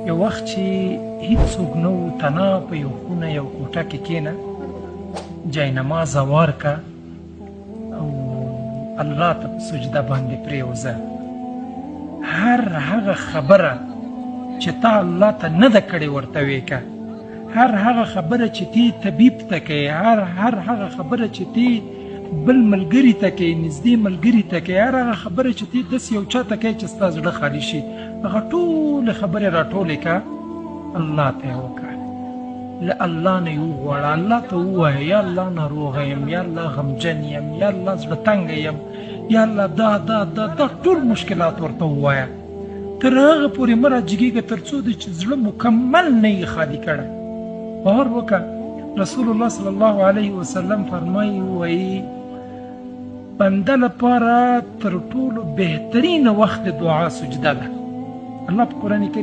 یو وخت چې هیڅوک نه و، تنها په یو خونه یو کوټه کې کښېنه، جاینماز هوار که او الله ته په سجده باندې پرېوځه. هر هغه خبره چې تا الله ته نه ده کړې ورته ویې که. هر هغه خبره چې تی طبیب ته کوې، هر هغه خبره چې تی بل ملګري ته کوې، نږدې ملګري ته کوې، هر هغه خبره چې تی داسې یو چا ته کوې چې ستا زړه خالي شي، هغه ټولې خبرې راټولې که، الله ته یې وکړه. له الله نه یې وغواړه، الله ته ووایه یا الله ناروغه یم، یا الله غمجن یم، یا الله زړه تنګه یم، یا الله دا ټول مشکلات ورته ووایه. تر هغه پورې مه راجګېږه تر څو چې زړه مکمل نه یې خالي کړی. باور وکړه، رسول الله صلی الله علیه وسلم فرمایي، وایي بنده لپاره تر ټولو بهترین وخت د دعا سجده ده. الله په قرآن کریم